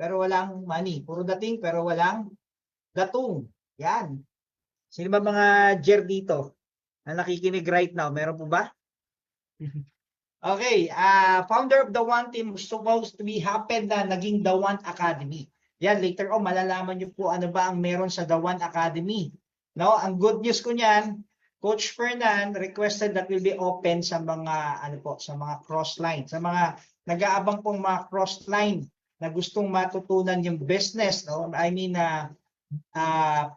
pero walang money. Puro dating, pero walang datong. Yan. Sino ba mga Jer dito na nakikinig right now? Meron po ba? Okay, founder of the One Team supposed to be happen na naging The One Academy. Yan, later on, malalaman nyo po ano ba ang meron sa The One Academy. No, ang good news ko niyan, Coach Fernan requested that will be open sa mga ano po, sa mga cross-line, sa mga nag-aabang pong mga cross-line na gustong matutunan yung business, no? I mean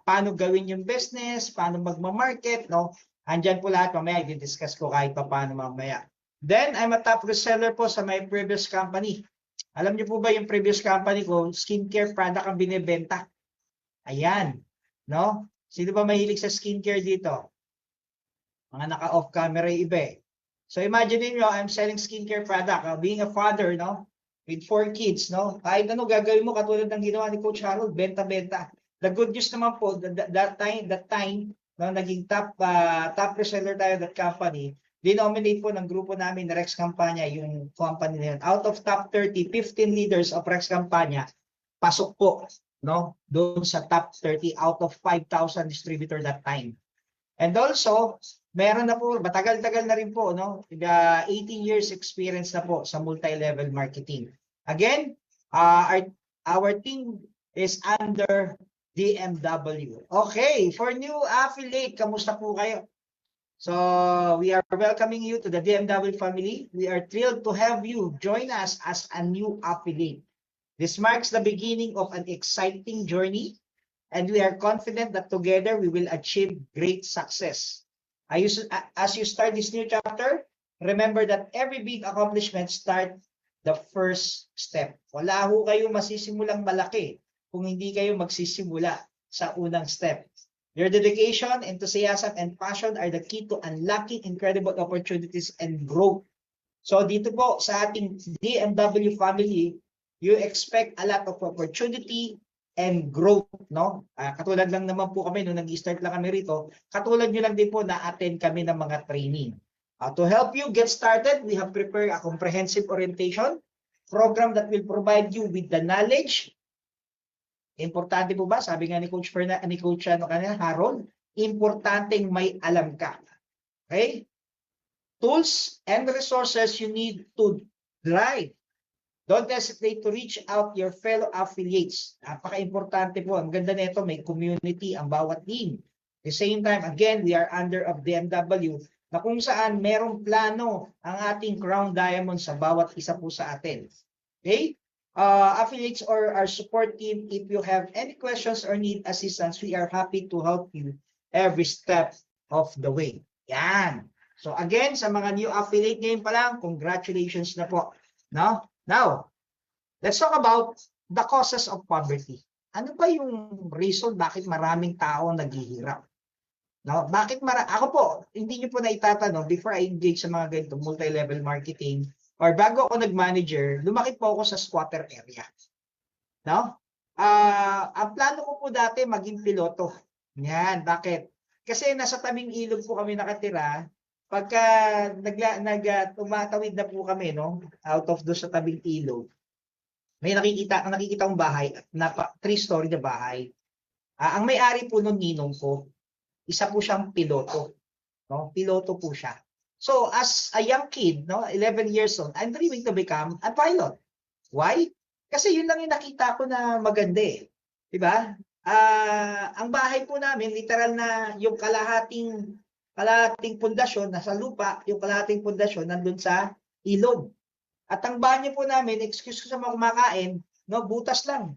paano gawin yung business, paano magma-market, no? Andyan po lahat mamaya, i-discuss ko kahit pa paano mamaya. Then, I'm a top reseller po sa my previous company. Alam niyo po ba yung previous company ko, skincare product ang binibenta? Ayan, no? Sino ba mahilig sa skincare dito? Mga naka-off camera yung iba eh. So imagine niyo, I'm selling skincare product. Being a father, no? With 4 kids, no? Kahit ano gagawin mo katulad ng ginawa ni Coach Harold, benta-benta. The good news naman po, that time, no, naging top reseller tayo that company, dinominate po ng grupo namin na Rex Campania, yung company na yun. Out of top 30, 15 leaders of Rex Campania, pasok po, no? Doon sa top 30 out of 5,000 distributor that time. And also, meron na po, matagal-tagal na rin po, no? 18 years experience na po sa multi-level marketing. Again, our team is under DMW. Okay, for new affiliate, kamusta po kayo? So, we are welcoming you to the DMW family. We are thrilled to have you join us as a new affiliate. This marks the beginning of an exciting journey, and we are confident that together we will achieve great success. As you start this new chapter, remember that every big accomplishment starts the first step. Wala ho kayo masisimulang malaki kung hindi kayo magsisimula sa unang step. Your dedication, enthusiasm, and passion are the key to unlocking incredible opportunities and growth. So dito po sa ating DMW family, you expect a lot of opportunity and growth, no? Katulad lang naman po kami nung nag-start lang kami rito, katulad nyo lang din po na-attend kami ng mga training. To help you get started, we have prepared a comprehensive orientation program that will provide you with the knowledge. Importante po ba? Sabi nga ni Coach Fernan, ni Coach Harold, importanteng may alam ka. Okay? Tools and resources you need to drive. Don't hesitate to reach out your fellow affiliates. Napaka-importante po. Ang ganda nito, may community ang bawat team. At the same time, again, we are under of DMW na kung saan merong plano ang ating Crown Diamond sa bawat isa po sa atin. Okay? Affiliates or our support team, if you have any questions or need assistance, we are happy to help you every step of the way. Yan. So again, sa mga new affiliate ngayon pa lang, congratulations na po. No? Now, let's talk about the causes of poverty. Ano ba yung reason bakit maraming tao naghihirap? No? Ako po, hindi niyo po na itatanong before I engage sa mga ganito multi-level marketing, or bago ako nag-manager, lumaki po ako sa squatter area. No? Ang plano ko po dati maging piloto. Yan, bakit? Kasi nasa tabing ilog po kami nakatira. Pagka tumatawid na po kami, no, out of do sa tabing ilog, may nakikita kong bahay, 3-story na bahay. Ang may-ari po nung ninong ko, isa po siyang piloto. No? Piloto po siya. So, as a young kid, no, 11 years old, I'm dreaming to become a pilot. Why? Kasi yun lang yung nakita ko na maganda eh. Diba? Ang bahay po namin, literal na yung kalahating pundasyon, nasa lupa, yung kalahating pundasyon nandun sa ilog. At ang banyo po namin, excuse ko sa mga kumakain, no, butas lang.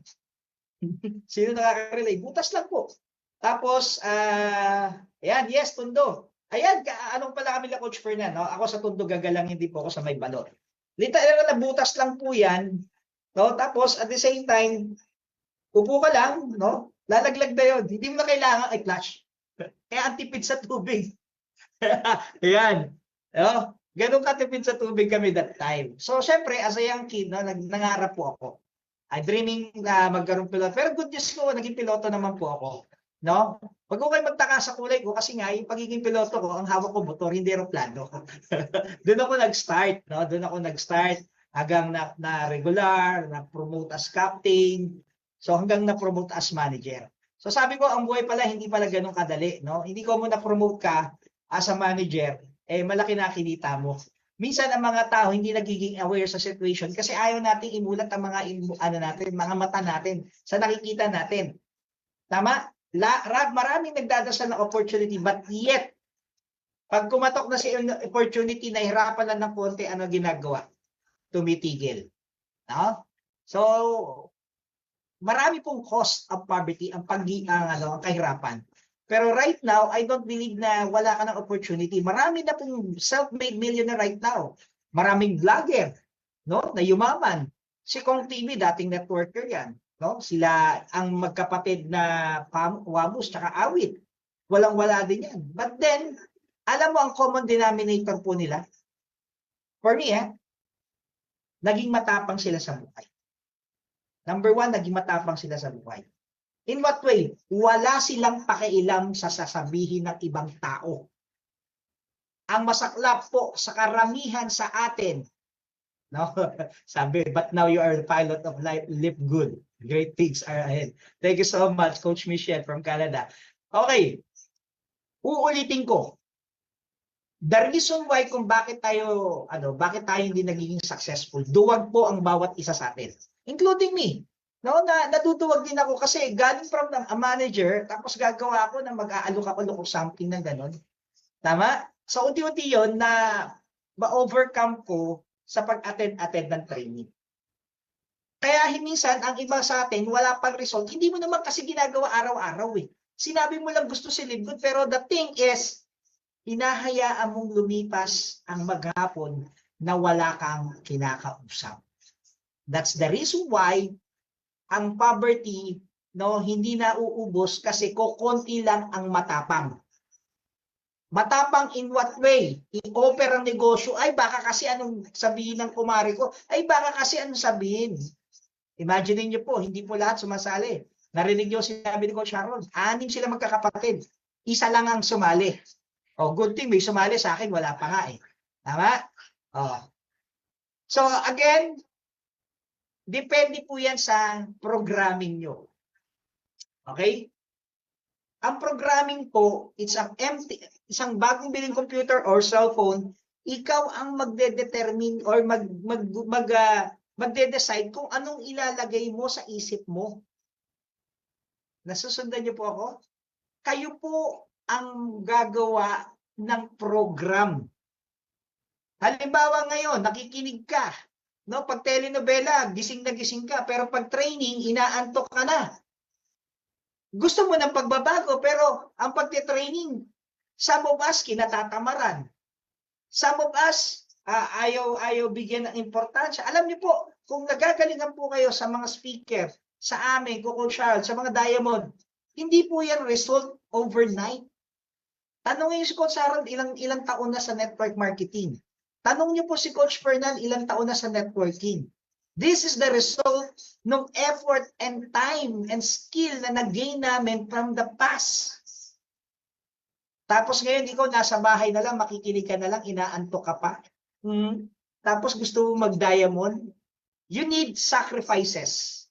Sino nakaka-relate? Butas lang po. Tapos, ayan, yes, Tondo. Ayan, anong pala kami la Coach Fernan, no? Ako sa Tondo gagalang, hindi po ako sa may balon. Literal na butas lang po yan, no? Tapos, at the same time, upo ka lang, no? Lalaglag na yun. Hindi mo na kailangan ay flash. Kaya ang tipid sa tubig. Ayan. No? Ganun katipid sa tubig kami that time. So, syempre, as a young kid, no, nangarap po ako. I'm dreaming na magkaroon piloto. Pero good news ko, naging piloto naman po ako. No? Wag ko kayo magtaka sa kulay ko kasi nga yung pagiging piloto ko, ang hawak ko motor, hindi aeroplano. Doon ako nag-start, no? Doon ako nag-start. hanggang na regular, na-promote as captain, so hanggang na-promote as manager. So sabi ko, ang buhay pala hindi pala ganun kadali, no? Hindi ko mo na-promote ka as a manager, malaki na kinita mo. Minsan ang mga tao hindi nagiging aware sa situation kasi ayaw nating imulat ang mga mga mata natin sa nakikita natin. Tama? Maraming nagdadasal ng opportunity but yet pag kumatok na si opportunity, nahirapan lang ng konti, ano ginagawa? Tumitigil. No? So, marami pong cost of poverty ang kahirapan. Pero right now, I don't believe na wala ka ng opportunity. Marami na pong self-made millionaire right now. Maraming vlogger, no, na yumaman. Si Kong TV, dating networker yan. No? Sila ang magkapatid na Wamus tsaka Awit. Walang-wala din yan. But then, alam mo ang common denominator po nila? For me, naging matapang sila sa buhay. Number one, naging matapang sila sa buhay. In what way? Wala silang pakialam sa sasabihin ng ibang tao. Ang masaklap po sa karamihan sa atin, no? Sabi, but now you are the pilot of life, live good. Great things are ahead. Thank you so much, Coach Michelle from Canada. Okay, uulitin ko. The reason why kung bakit tayo hindi nagiging successful, duwag po ang bawat isa sa atin, including me. No, natutuwag din ako kasi galing from a manager, tapos gagawa ako ng mag-aalok-alok something ng ganon. Tama? So unti-unti yon na ma-overcome ko sa pag-attend ng training. Kaya minsan ang iba sa atin wala pang result, hindi mo naman kasi ginagawa araw-araw eh. Sinabi mo lang gusto si live good, pero the thing is, hinahayaan mong lumipas ang maghapon na wala kang kinakausap. That's the reason why ang poverty, no, hindi nauubos kasi kokonti lang ang matapang. Matapang in what way? I-offer ang negosyo, ay baka kasi anong sabihin ng kumari ko, ay baka kasi anong sabihin. Imagine niyo po, hindi po lahat sumasali. Narinig niyo sinabi ni Coach Harold, 6 sila magkakapatid. Isa lang ang sumali. Oh, good thing may sumali sa akin, wala pa nga eh. Tama? Oh. So again, depende po yan sa programming nyo. Okay? Ang programming po, isang bagong biling computer or cellphone, ikaw ang magde-determine or magde-decide kung anong ilalagay mo sa isip mo. Nasusundan niyo po ako? Kayo po ang gagawa ng program. Halimbawa ngayon, nakikinig ka. No, pag telenovela, gising na gising ka, pero pag training, inaantok ka na. Gusto mo ng pagbabago, pero ang pagte-training, some of us kinatatamaran. Some of us ayaw bigyan ng importansya. Alam niyo po, kung nagagalingan po kayo sa mga speaker, sa amin, Coach Charles, sa mga Diamond, hindi po yan result overnight. Tanongin niyo si Coach Charles, ilang taon na sa network marketing. Tanong niyo po si Coach Fernand, ilang taon na sa networking. This is the result ng effort and time and skill na nag-gain namin from the past. Tapos ngayon, ikaw nasa bahay na lang, makikinig ka na lang, inaantok ka pa. Tapos gusto mo mag-diamond. You need sacrifices.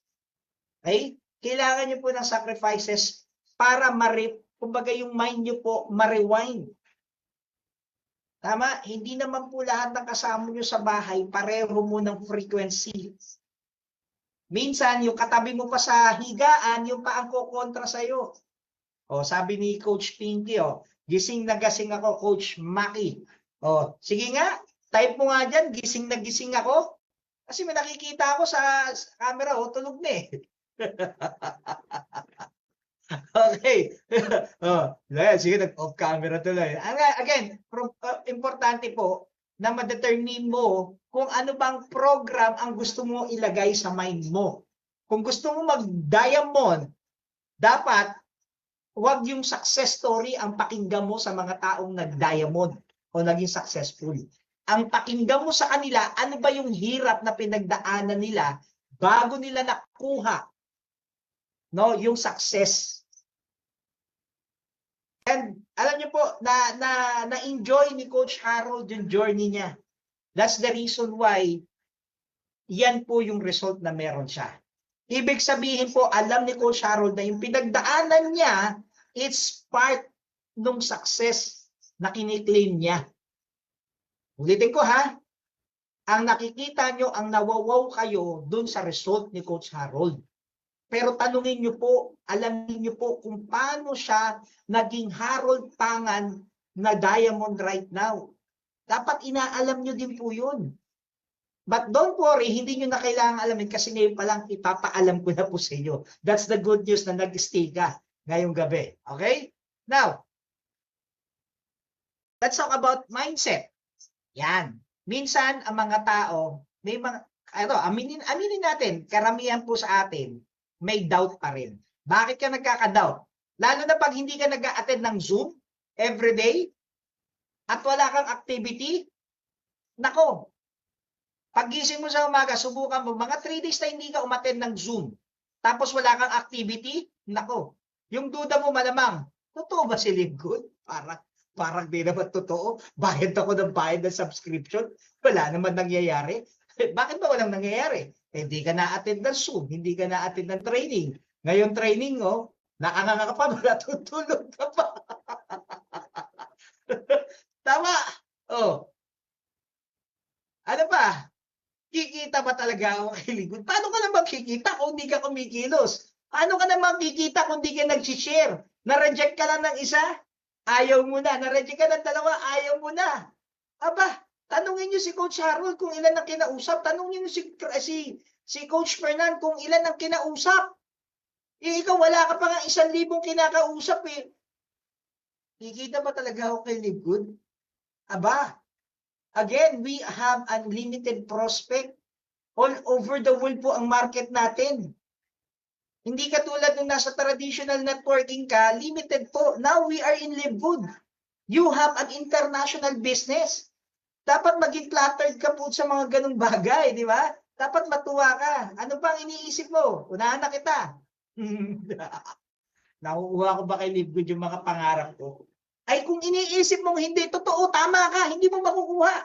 Okay? Kailangan niyo po ng sacrifices para kumbaga yung mind niyo po ma-rewind. Tama? Hindi naman po lahat ng kasama nyo sa bahay pareho mo ng frequency. Minsan, yung katabi mo pa sa higaan, yung pa ang kukontra sa'yo. O, sabi ni Coach Pinky, gising na gising ako, Coach Maki. O, sige nga, type mo nga dyan, gising na gising ako. Kasi may nakikita ako sa camera, tulog na eh. Okay. Sige, nag-off camera tuloy. Again, importante po na ma-determine mo kung ano bang program ang gusto mo ilagay sa mind mo. Kung gusto mo mag-diamond, dapat wag yung success story ang pakinggan mo sa mga taong nag-diamond o naging successful. Ang pakinggan mo sa kanila, ano ba yung hirap na pinagdaanan nila bago nila nakuha yung success. And alam niyo po, na-enjoy ni Coach Harold yung journey niya. That's the reason why yan po yung result na meron siya. Ibig sabihin po, alam ni Coach Harold na yung pinagdaanan niya, it's part ng success na kiniklaim niya. Ulitin ko ha, ang nakikita nyo, ang nawawaw kayo dun sa result ni Coach Harold. Pero tanungin nyo po, alamin nyo po kung paano siya naging Harold Pangan na Diamond right now. Dapat inaalam nyo din po yun. But don't worry, hindi nyo na kailangan alamin kasi ngayon pa lang ipapaalam ko na po sa inyo. That's the good news na nag-stay ka ngayong gabi. Okay? Now, let's talk about mindset. Yan. Minsan, ang mga tao, may mga, aminin natin, karamihan po sa atin, may doubt pa rin. Bakit ka nagkaka-doubt? Lalo na pag hindi ka nag-a-attend ng Zoom everyday at wala kang activity, nako, paggising mo sa umaga, subukan mo, mga 3 days na hindi ka umattend ng Zoom, tapos wala kang activity, nako, yung duda mo malamang, totoo ba si Live Good? Parang di naman totoo. Bayad ako ng bayad ng subscription. Wala naman nangyayari. Bakit ba walang nangyayari? Hindi ka na-attend ng Zoom, hindi ka na-attend ng training. Ngayon training, nakanganga ka pa, natutulog ka pa. Tama. Ano pa? Kikita ba talaga ako kay Live Good? Paano ka naman kikita kung hindi ka kumikilos? Paano ka naman kikita kung hindi ka nag-share? Na-reject ka lang ng isa? Ayaw mo na. Na-reject ka ng dalawa? Ayaw mo na. Aba, tanungin niyo si Coach Harold kung ilan ang kinausap. Tanungin niyo si Coach Fernan kung ilan ang kinausap. Ikaw, wala ka pa nga 1,000 kinakausap eh. Kikita ba talaga ako kay Live Good? Aba, again, we have unlimited prospect. All over the world po ang market natin. Hindi katulad nung nasa traditional networking ka, limited po. Now we are in Live Good. You have an international business. Dapat maging flattered ka po sa mga ganung bagay, di ba? Dapat matuwa ka. Ano bang iniisip mo? Unahan na kita. Nakukuha ko ba kay Live Good yung mga pangarap ko? Ay kung iniisip mong hindi totoo, tama ka, hindi mo makukuha.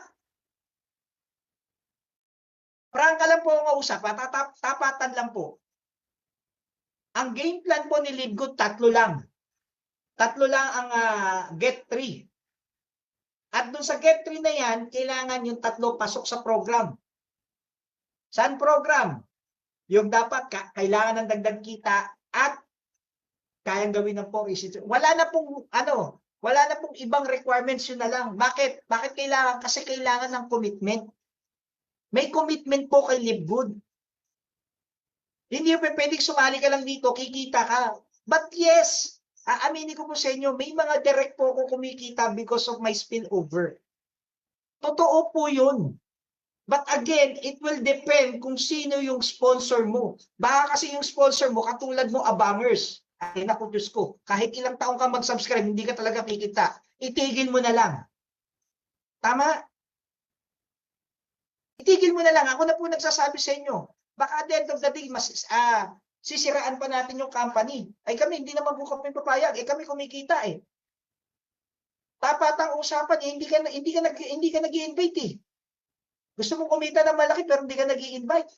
Prangka lang po ang usap, tapatan lang po. Ang game plan po ni Live Good, 3 lang. 3 lang ang Get 3. At dun sa Get 3 na yan, kailangan yung 3 pasok sa program. Saan program? Yung dapat kailangan ng dagdag kita at kayang gawin ng 4 Wala na pong ibang requirements, yun na lang. Bakit? Bakit kailangan? Kasi kailangan ng commitment. May commitment po kay Live Good. Hindi yung pwedeng sumali ka lang dito, kikita ka. But yes, aaminin ko po sa inyo, may mga direct po ako kumikita because of my spillover. Totoo po yun. But again, it will depend kung sino yung sponsor mo. Baka kasi yung sponsor mo, katulad mo, abangers. Ay naku, Diyos ko, kahit ilang taong ka mag-subscribe, hindi ka talaga kikita. Itigil mo na lang. Tama? Itigil mo na lang. Ako na po nagsasabi sa inyo. Baka at the end of the day, sisiraan pa natin yung company. Ay kami, hindi naman po kami papayag. Kami kumikita eh. Tapat ang usapan, hindi ka nag-i-invite eh. Gusto mong kumita ng malaki pero hindi ka nag-i-invite.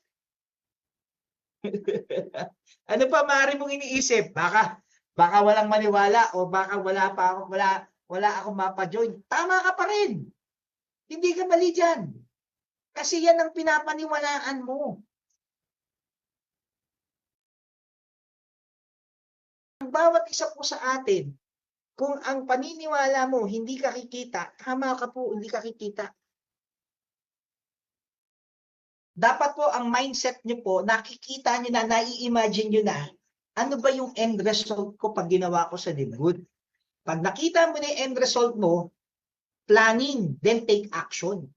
Ano pa maaari mong iniisip? Baka walang maniwala o baka wala akong mapa-join. Tama ka pa rin. Hindi ka mali dyan. Kasi yan ang pinapaniwalaan mo. Ang bawat isa po sa atin, kung ang paniniwala mo hindi ka kikita, tama ka po, hindi ka kikita. Dapat po ang mindset nyo po, nakikita nyo na, nai-imagine nyo na, ano ba yung end result ko pag ginawa ko sa Live Good? Pag nakita mo na yung end result mo, planning, then take action.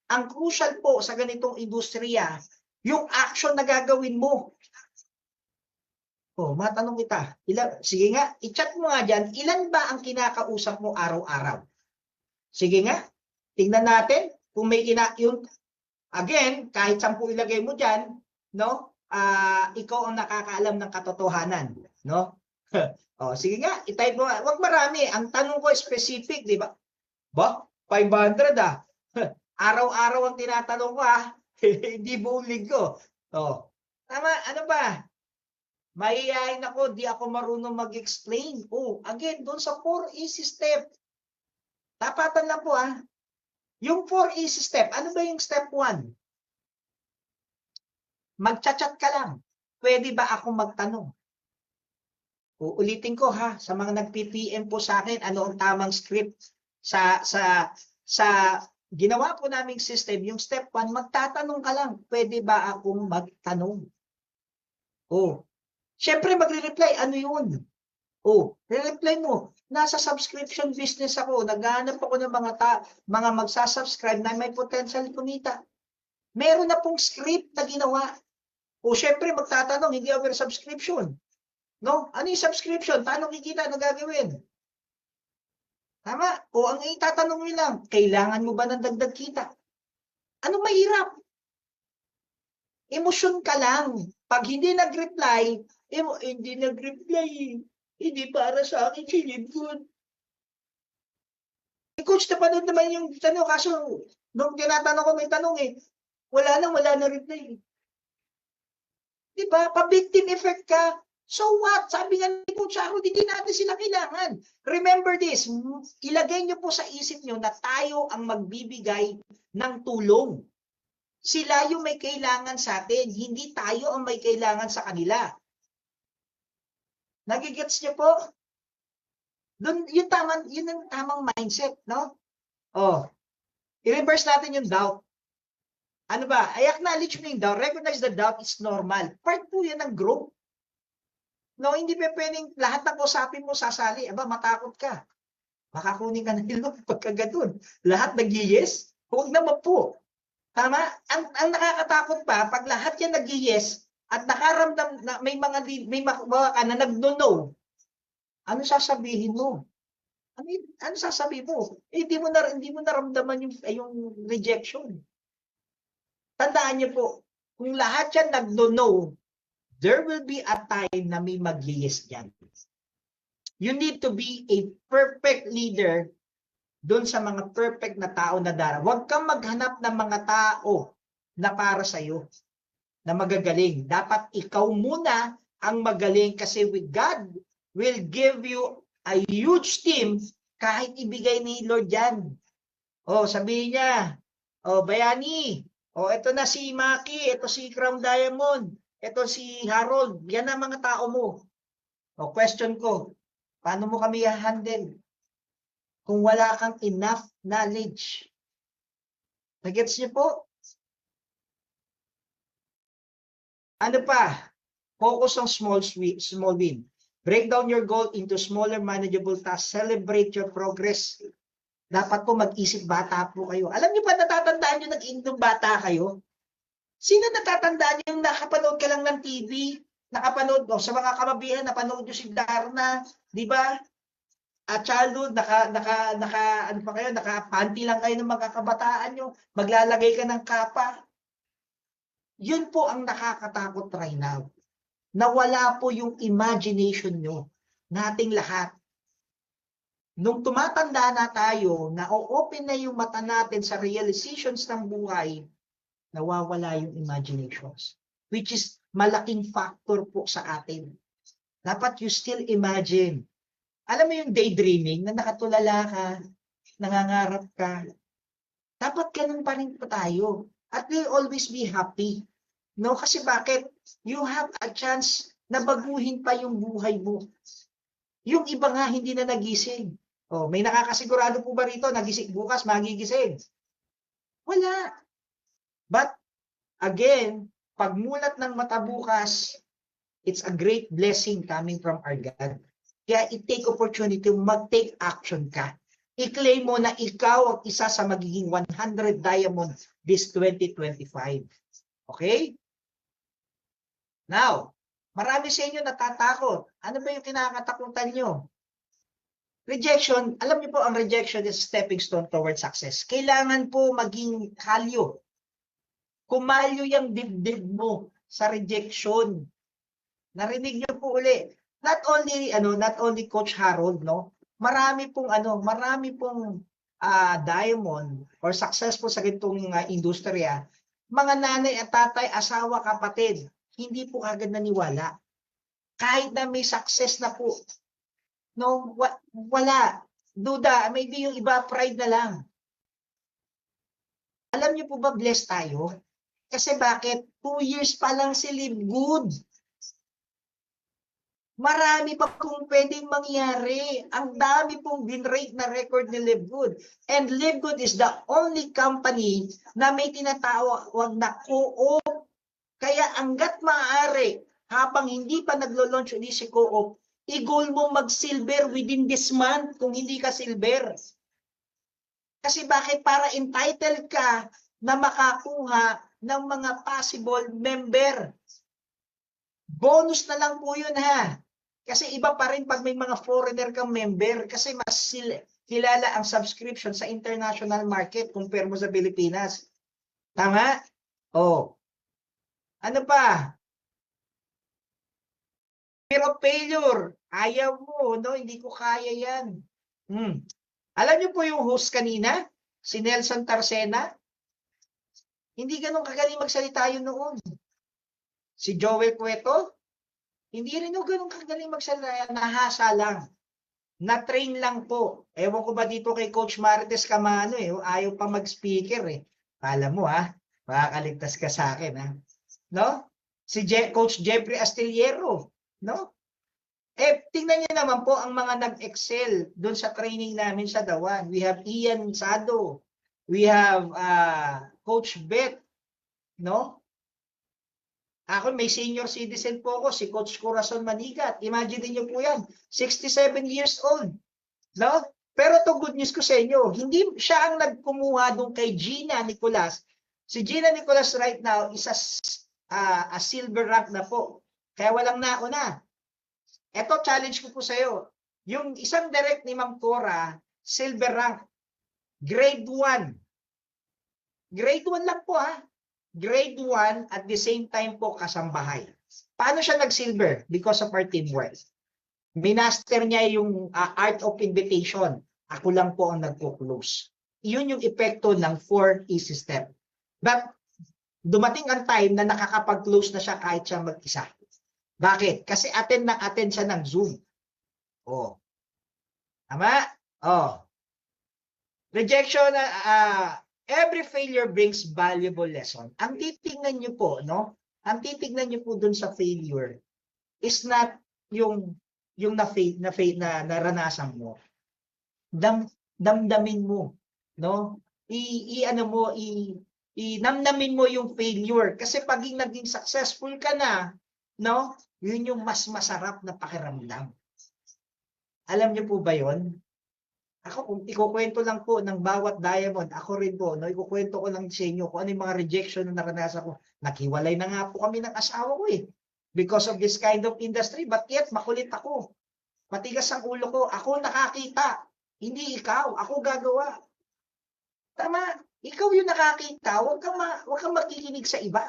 Ang crucial po sa ganitong industriya, yung action na gagawin mo. Matanong kita, sige nga, i-chat mo nga dyan, ilan ba ang kinakausap mo araw-araw? Sige nga, tingnan natin kung may again, kahit 10 ilagay mo dyan, no? Ikaw ang nakakaalam ng katotohanan, no? Sige nga, i-type mo nga. Huwag marami. Ang tanong ko specific, di ba? 500 Araw-araw ang tinatanong ko Hindi buong linggo. Oh. Tama, ano ba? Mahihayin ako, di ako marunong mag-explain. Oh, again, doon sa 4 easy step. Tapatan lang po Yung 4 easy step, ano ba yung step 1? Magchat-chat ka lang. Pwede ba ako magtanong? Uulitin ko sa mga nag-PPM po sa akin, ano ang tamang script sa ginawa po naming system, yung step 1, magtatanong ka lang, pwede ba akong magtanong? Syempre magre-reply, ano yun? Re-reply mo, nasa subscription business ako, naghahanap ako ng mga magsasubscribe na may potential kumita. Meron na pong script na ginawa. Syempre magtatanong, hindi over subscription. No? Ano yung subscription? Paano kikita? Ano gagawin? Tama? Ang itatanong nyo lang, kailangan mo ba ng dagdag kita? Ano mahirap? Emosyon ka lang. Pag hindi nag-reply, hindi nag-reply. Hindi para sa akin, feeling good. Coach, napanood naman yung tanong, kaso nung tinatanong ko may tanong wala na reply. Diba? Pa-victim effect ka. So what? Sabi nga ni Coach Aro, hindi natin sila kailangan. Remember this, ilagay nyo po sa isip nyo na tayo ang magbibigay ng tulong. Sila yung may kailangan sa atin, hindi tayo ang may kailangan sa kanila. Nagigets nyo po? Doon, yun ang tamang mindset, no? I-reverse natin yung doubt. Ano ba? I acknowledge mo yung doubt. Recognize the doubt is normal. Part po yan ng growth. No, hindi pa pwedeng lahat ng usapin mo sasali. Matakot ka. Makakunin ka na nilo pagka ganun. Lahat nag-yes? Huwag naman po. Tama? Ang nakakatakot pa, pag lahat yan nag-yes at nakaramdam na may mga ka na nag-no. Ano sasabihin mo? Ano sasabihin mo? Hindi mo naramdaman yung rejection. Tandaan niyo po, kung lahat yan nag-no, there will be a time na may mag-yes dyan. You need to be a perfect leader doon sa mga perfect na tao na dara. Huwag kang maghanap ng mga tao na para sa'yo, na magagaling. Dapat ikaw muna ang magaling kasi with God will give you a huge team kahit ibigay ni Lord yan. Sabihin niya, Bayani, ito na si Maki, ito si Crown Diamond, ito si Harold, yan ang mga tao mo. Question ko, paano mo kami i-handle? Kung wala kang enough knowledge. Nagets niyo po? Ano pa? Focus on small win. Break down your goal into smaller manageable tasks. Celebrate your progress. Dapat po mag-isip bata po kayo. Alam niyo ba, natatandaan niyo nag-indong bata kayo? Sino natatandaan niyo yung nakapanood ka lang ng TV? Nakapanood, sa mga kamabihan, napanood niyo si Darna, di ba? At childhood, ano pa kayo, naka-panty lang kayo ng mga kabataan nyo, maglalagay ka ng kapa. Yun po ang nakakatakot right now. Nawala po yung imagination nyo, nating lahat. Nung tumatanda na tayo, na-open na yung mata natin sa realizations ng buhay, nawawala yung imaginations. Which is malaking factor po sa atin. Dapat you still imagine. Alam mo yung daydreaming na nakatulala ka, nangangarap ka. Dapat ganun pa rin po tayo. At we'll always be happy. No? Kasi bakit? You have a chance na baguhin pa yung buhay mo. Yung iba nga hindi na nagising. May nakakasigurado po ba rito, nagising bukas, magigising? Wala. But, again, pagmulat ng mata bukas, it's a great blessing coming from our God. Kaya i-take opportunity, mag-take action ka. I-claim mo na ikaw ang isa sa magiging 100 diamond this 2025. Okay? Now, marami sa inyo natatakot. Ano ba yung kinakatakutan nyo? Rejection, alam niyo po ang rejection is a stepping stone toward success. Kailangan po maging kalyo. Kumalyo yung dibdib mo sa rejection. Narinig niyo po uli. Not only Coach Harold, no? Marami pong diamond or successful sa ganitong industriya, mga nanay at tatay, asawa, kapatid, hindi po agad naniwala. Kahit na may success na po. No, wala. Duda, maybe yung iba pride na lang. Alam niyo po ba, blessed tayo? Kasi bakit? 2 years pa lang si Live Good. Marami pa kung pwedeng mangyari. Ang dami pong win-rate na record ni Live Good. And Live Good is the only company na may tinatawag na co-op. Kaya hanggat maaari, habang hindi pa naglo-launch ulit si co-op, i-goal mo mag-silver within this month kung hindi ka silver. Kasi bakit? Para entitled ka na makakuha ng mga possible member. Bonus na lang po yun ha. Kasi iba pa rin pag may mga foreigner kang member kasi mas kilala ang subscription sa international market compare mo sa Pilipinas. Tama? Oh. Ano pa? Fear of failure. Ayaw mo, no? Hindi ko kaya yan. Alam niyo po yung host kanina? Si Nelson Tarcena? Hindi ganun kagaling magsalita yun noon. Si Joel Cueto? Hindi rin ganun kagaling magsalita. Nahasa lang. Na-train lang po. Ewan ko ba dito kay Coach Marites Camano ayaw pa mag-speaker Kala mo makakaligtas ka sa akin No? Si Coach Jeffrey Astillero, no? Tingnan niyo naman po ang mga nag-excel doon sa training namin sa Dawan. We have Ian Sado. We have Coach Bet, no? Ako may senior citizen po ako, si Coach Corazon Manigat. Imagine niyo po yan, 67 years old. No? Pero to good news ko sa inyo, hindi siya ang nagkumuha doon kay Gina Nicolas. Si Gina Nicolas right now is a silver rank na po. Kaya walang nauna. Ito, challenge ko po sa iyo. Yung isang direct ni Ma'am Cora, silver rank. Grade 1. Grade 1 lang po Grade 1 at the same time po kasambahay. Paano siya nag-silver? Because of our teamwork. Minaster niya yung art of invitation. Ako lang po ang nagpo-close. Iyon yung epekto ng 4 easy step. But dumating ang time na nakakapag-close na siya kahit siya mag-isa. Bakit? Kasi attend siya ng Zoom. Tama? Rejection, every failure brings valuable lesson. Ang titignan niyo po, no? Ang titignan niyo po dun sa failure is not yung na naranasan mo. Damdamin mo, no? Namnamin mo yung failure kasi pag naging successful ka na, no? Yun yung mas masarap na pakiramdam. Alam niyo po ba 'yon? Ako, kung ikukwento lang po ng bawat diamond, ako rin po, no, ikukwento ko lang sa inyo kung ano yung mga rejection na naranasan ko. Naghiwalay na nga po kami ng asawa ko because of this kind of industry, but yet makulit ako. Matigas ang ulo ko. Ako nakakita, hindi ikaw. Ako gagawa. Tama? Ikaw yung nakakita, huwag kang makikinig sa iba.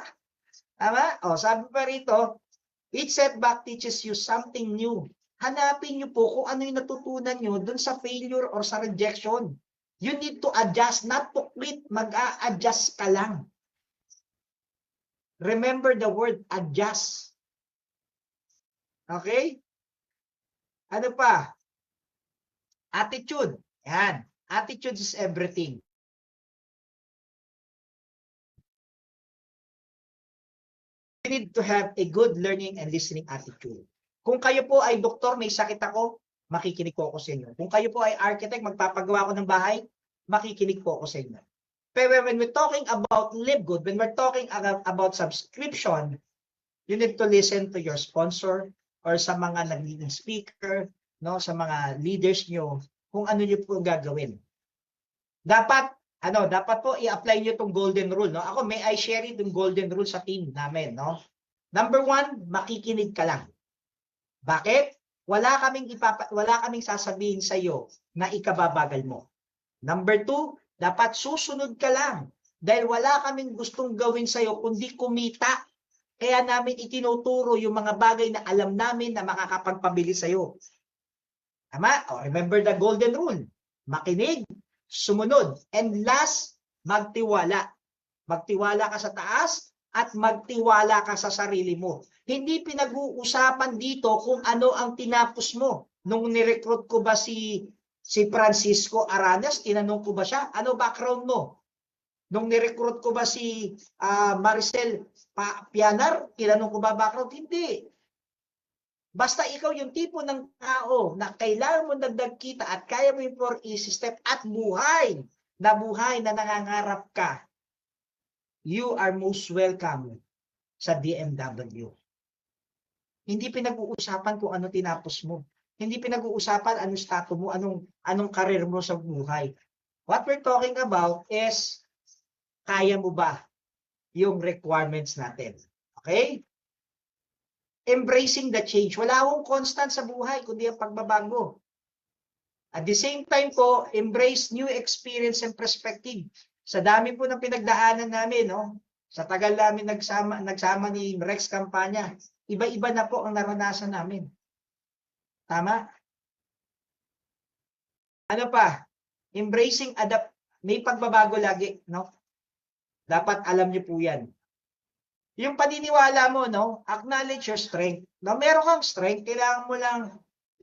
Tama? Sabi pa rito, each setback teaches you something new. Hanapin niyo po kung ano yung natutunan niyo dun sa failure or sa rejection. You need to adjust, not to quit. Mag-a-adjust ka lang. Remember the word adjust. Okay? Ano pa? Attitude. Yan. Attitude is everything. You need to have a good learning and listening attitude. Kung kayo po ay doktor, may sakit ako, makikinig po ako sa inyo. Kung kayo po ay architect, magpapagawa ako ng bahay, makikinig po ako sa inyo. Pero when we're talking about Live Good, when we're talking about subscription, you need to listen to your sponsor or sa mga nagleading speaker, no, sa mga leaders nyo, kung ano nyo po gagawin. Dapat po i-apply nyo itong golden rule. No? Ako, may I share itong golden rule sa team namin. No? Number 1, makikinig ka lang. Bakit? Wala kaming sasabihin sa iyo na ikababagal mo. Number 2, dapat susunod ka lang. Dahil wala kaming gustong gawin sa iyo kundi kumita. Kaya namin itinuturo yung mga bagay na alam namin na makakapagpabili sa iyo. Tama? Remember the golden rule. Makinig, sumunod. And last, magtiwala. Magtiwala ka sa taas at magtiwala ka sa sarili mo. Hindi pinag-uusapan dito kung ano ang tinapos mo. Nung nirecruit ko ba si Francisco Aranas, tinanong ko ba siya, ano background mo? Nung nirecruit ko ba si Maricel Pianar, tinanong ko ba background? Hindi. Basta ikaw yung tipo ng tao na kailangan mo dagdag kita at kaya mo yung 4 easy step at buhay na nangangarap ka, you are most welcome sa DMW. Hindi pinag-uusapan kung ano tinapos mo. Hindi pinag-uusapan anong status mo, anong career mo sa buhay. What we're talking about is, kaya mo ba yung requirements natin? Okay? Embracing the change. Wala akong constant sa buhay, kundi ang pagbabago. At the same time po, embrace new experience and perspective. Sa dami po ng pinagdaanan namin, no? Sa tagal namin nagsama ni Rex Campanya, iba-iba na po ang naranasan namin. Tama? Ano pa? Embracing may pagbabago lagi, no? Dapat alam niyo po 'yan. Yung paniniwala mo, no? Acknowledge your strength. No, meron kang strength, kailangan mo lang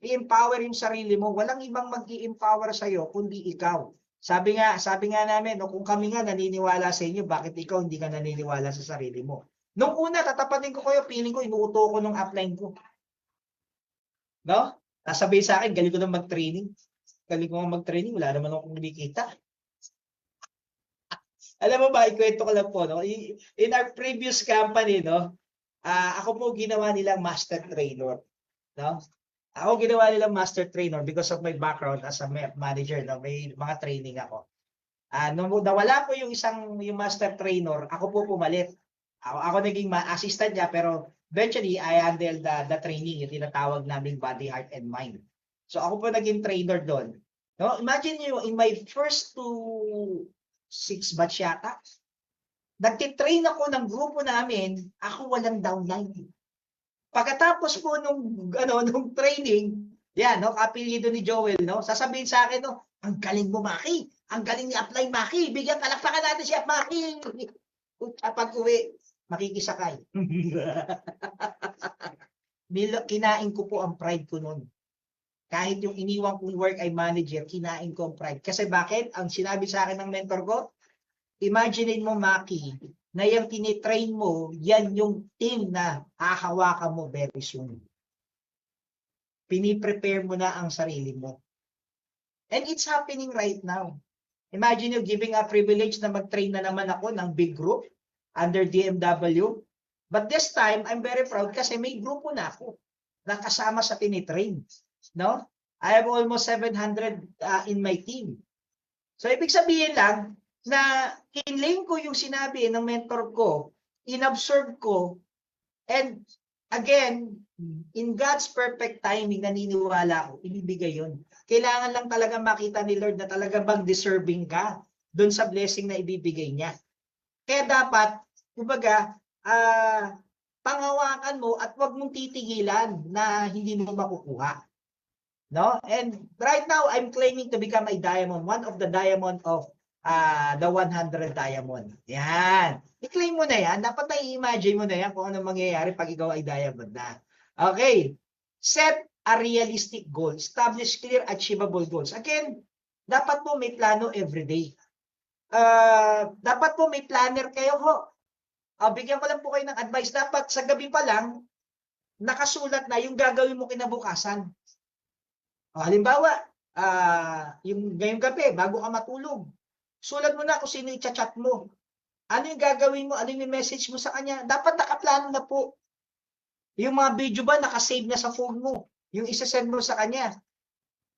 i-empower yung sarili mo. Walang ibang mag-i-empower sa iyo kundi ikaw. Sabi nga namin, no, kung kami nga naniniwala sa inyo, bakit ikaw hindi ka naniniwala sa sarili mo? Nung una, tatapatin ko kayo, feeling ko inuuto ko nung upline ko. No? Sasabihin sa akin, galing ko na mag-training. Galing ko mag-training, wala naman akong kinikita. Alam mo ba, ikwento ko lang po, no? In our previous company, no, ako po ginawa nilang master trainer. No? Ako ginawa nilang master trainer because of my background as a manager. No? May mga training ako. Nung nawala po yung master trainer, ako po pumalit. Ako naging assistant niya, pero eventually, I handled the training, yung tinatawag naming body, heart, and mind. So ako po naging trainer doon. No? Imagine nyo, in my first 6 batch yata, nagtitrain ako ng grupo namin, ako walang downline. Pagkatapos po nung training, yan, no, apelyido ni Joel, no, sasabihin sa akin, no, ang galing mo, Maki. Ang galing ni Apply, Maki. Bigyan palakpakan natin si Maki. Kapag uwi, makikisakay. Kinain ko po ang pride ko noon. Kahit yung iniwang kong work ay manager, kinain ko ang pride. Kasi bakit? Ang sinabi sa akin ng mentor ko, imagine mo, Maki, na yung tinitrain mo, yan yung team na hahawakan mo very soon. Piniprepare mo na ang sarili mo. And it's happening right now. Imagine you giving a privilege na mag-train na naman ako ng big group under DMW. But this time, I'm very proud kasi may grupo na ako na kasama sa tinitrain. No? I have almost 700 in my team. So, ibig sabihin lang na kinlame ko yung sinabi ng mentor ko, inabsorb ko, and again, in God's perfect timing, naniniwala ko, ibibigay yun. Kailangan lang talaga makita ni Lord na talaga bang deserving ka dun sa blessing na ibibigay niya. Kaya dapat, kumbaga, panghawakan mo at wag mong titigilan na hindi mo makukuha. No? And right now, I'm claiming to become a diamond, one of the diamond of the 100 diamond. Yan. I-claim mo na yan. Dapat na-imagine mo na yan kung ano mangyayari pag ikaw ay diamond na. Okay. Set a realistic goal. Establish clear, achievable goals. Again, dapat po may plano everyday. Dapat po may planner kayo ho. Bigyan ko lang po kayo ng advice. Dapat sa gabi pa lang, nakasulat na yung gagawin mo kinabukasan. Halimbawa, yung ngayong gabi, bago ka matulog, sulat mo na kung sino i-chat mo. Ano yung gagawin mo? Ano yung message mo sa kanya? Dapat nakaplano na po. Yung mga video ba, nakasave na sa phone mo. Yung isa-send mo sa kanya.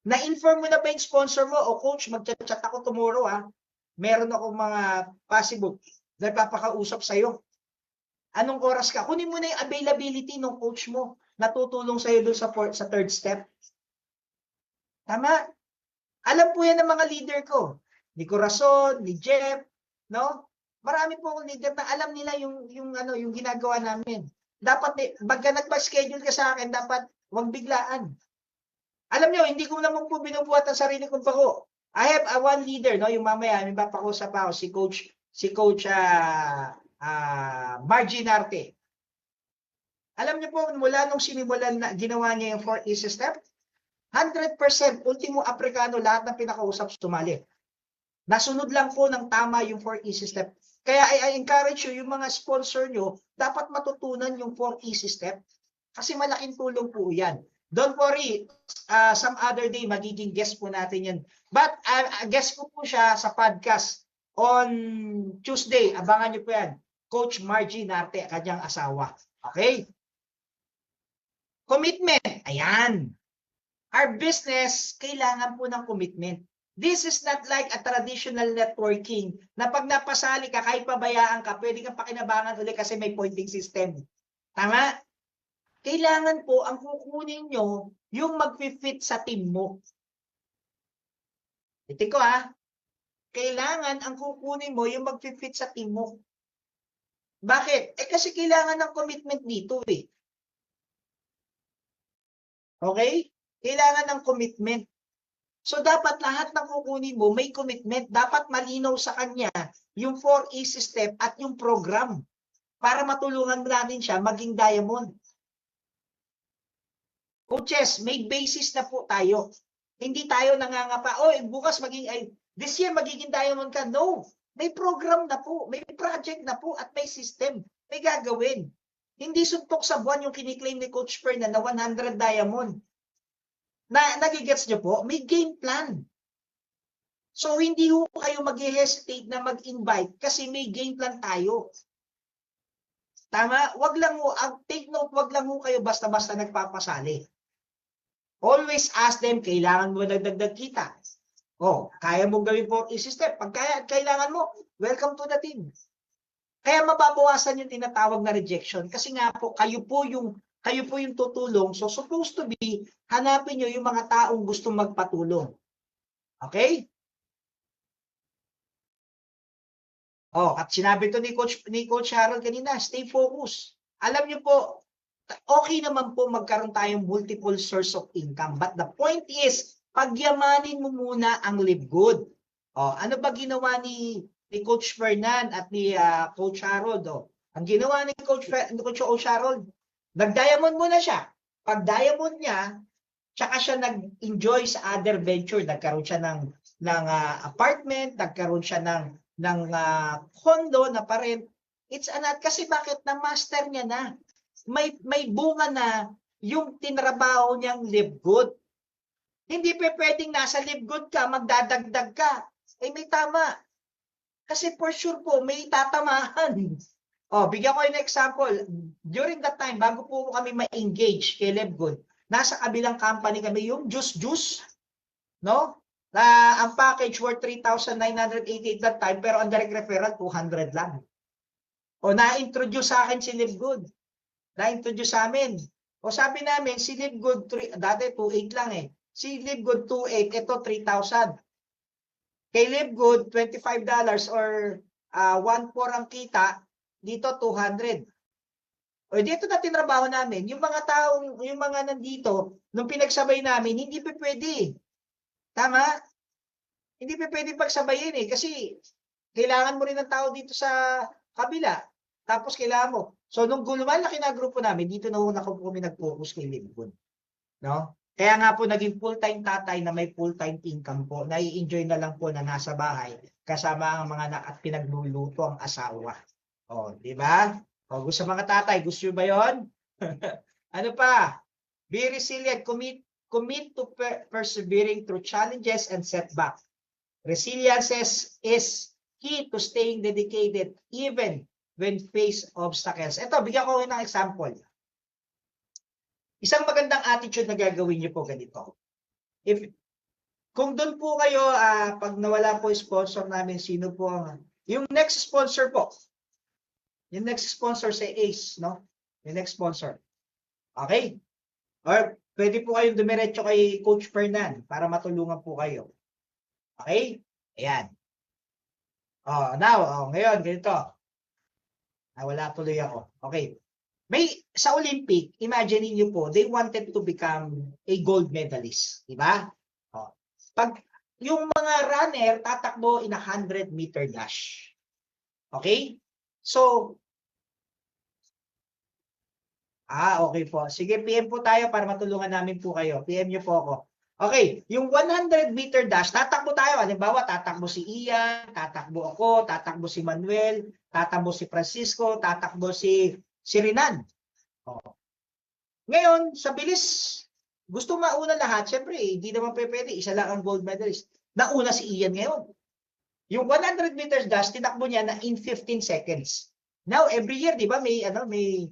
Na-inform mo na ba yung sponsor mo? O coach, mag-chat ako tomorrow ha. Meron akong mga possible na papakausap sa'yo. Anong oras ka? Kunin mo na yung availability ng coach mo. Natutulong sa'yo doon sa third step. Tama? Alam po yan ng mga leader ko. Ni Corazon, ni Jeff, no? Marami po akong leader na alam nila yung ginagawa namin. Dapat, pagka nagpa-schedule ka sa akin, dapat huwag biglaan. Alam nyo, hindi ko naman po binubuhat ang sarili kong pako. I have one leader, no? Yung mamaya, may papakusap ako, si si Coach Margie Narte. Alam niyo po, mula nung sinimulan na ginawa niya yung 4 easy step, 100% ultimo Aprikano lahat ng pinakausap sumali. Nasunod lang po ng tama yung 4 easy step. Kaya I encourage you, yung mga sponsor nyo, dapat matutunan yung 4 easy step. Kasi malaking tulong po yan. Don't worry, some other day, magiging guest po natin yan. But guest ko po siya sa podcast on Tuesday. Abangan nyo po yan. Coach Margie Narte, kanyang asawa. Okay? Commitment. Ayan. Our business, kailangan po ng commitment. This is not like a traditional networking na pag napasali ka, kahit pabayaan ka, pwede kang pakinabangan ulit kasi may pointing system. Tama? Kailangan po ang kukunin nyo yung mag-fit sa team mo. Ito ko kailangan ang kukunin mo yung mag-fit sa team mo. Bakit? Kasi kailangan ng commitment dito eh. Okay? Kailangan ng commitment. So, dapat lahat ng kukunin mo may commitment. Dapat malinaw sa kanya yung 4 easy step at yung program para matulungan natin siya maging diamond. Coaches, may basis na po tayo. Hindi tayo nangangapa, bukas this year magiging diamond ka. No, may program na po, may project na po at may system. May gagawin. Hindi suntok sa buwan yung kiniklaim ni Coach Fern na 100 diamond. Nagigets nyo po? May game plan. So, hindi ho kayo mag-hesitate na mag-invite kasi may game plan tayo. Tama? Wag lang ho, take note, wag lang ho kayo basta-basta nagpapasali. Always ask them, kailangan mo nagdagdag kita. Kaya mong gawin 4 easy step. Pag kailangan mo, welcome to the team. Kaya mababawasan yung tinatawag na rejection. Kasi nga po, kayo po yung tutulong. So, supposed to be, hanapin nyo yung mga taong gustong magpatulong. Okay? At sinabi to ni Coach Harold kanina, stay focused. Alam nyo po, okay naman po magkaroon tayong multiple source of income. But the point is, pagyamanin mo muna ang live good. Ano ba ginawa ni Coach Fernan at ni Coach Harold? Ang ginawa ni Coach Harold, nag-diamond muna siya. Pag diamond niya, tsaka siya nag-enjoy sa other venture. Nagkaroon siya ng apartment, nagkaroon siya ng condo na pa rin. It's another, kasi bakit? Na-master niya na. May bunga na yung tinrabaho niyang live good. Hindi pwedeng nasa live good ka, magdadagdag ka. May tama. Kasi for sure po, may tatamahan. Bigyan ko yung example. During that time, bago po kami ma-engage kay Lebgood, nasa kabilang company kami, yung Juice, no? Ang package worth 3,988 that time, pero ang direct referral, 200 lang. Na-introduce sa akin si Lebgood. Na-introduce sa amin. Sabi namin, si Lebgood, dati 2,800 lang eh. Si Lebgood 2,800, ito 3,000. Kay Lebgood, $25 or 1,400 ang kita, dito 200. Dito na tinrabaho namin, yung mga nandito, nung pinagsabay namin, hindi pa pwede. Tama? Hindi pa pwede pagsabayin kasi kailangan mo rin ng tao dito sa kabila. Tapos kailangan mo. So, nung lumalaki na grupo namin, dito na kami nag-focus kay Lebgood. No? Kaya nga po, naging full-time tatay na may full-time income po. Nai-enjoy na lang po na nasa bahay kasama ang mga at pinagluluto ang asawa. Di ba? Gusto mga tatay, gusto ba yon? Ano pa? Be resilient, commit to persevering through challenges and setbacks. Resilience is key to staying dedicated even when faced obstacles. Ito, bigyan ko ng example. Isang magandang attitude na gagawin niyo po ganito. Kung doon po kayo, pag nawala po yung sponsor namin, sino po yung next sponsor po? Yung next sponsor si Ace, no? Yung next sponsor. Okay? Or pwede po kayong dumiretso kay Coach Fernan para matulungan po kayo. Okay? Ayan. Ngayon, ganito. Wala tuloy ako. Okay. Sa Olympic, imagine niyo po, they wanted to become a gold medalist. Diba? Pag yung mga runner tatakbo in a 100-meter dash. Okay? So, okay po. Sige, PM po tayo para matulungan namin po kayo. PM nyo po ako. Okay, yung 100-meter dash, tatakbo tayo. Halimbawa, tatakbo si Ian, tatakbo ako, tatakbo si Manuel, tatakbo si Francisco, tatakbo si Rinan. Ngayon, sa bilis, gusto mauna lahat. Siyempre, hindi naman pwede. Isa lang ang gold medalist. Nauna si Ian ngayon. Yung 100 meters dash, tinakbo niya na in 15 seconds. Now, every year, di ba, may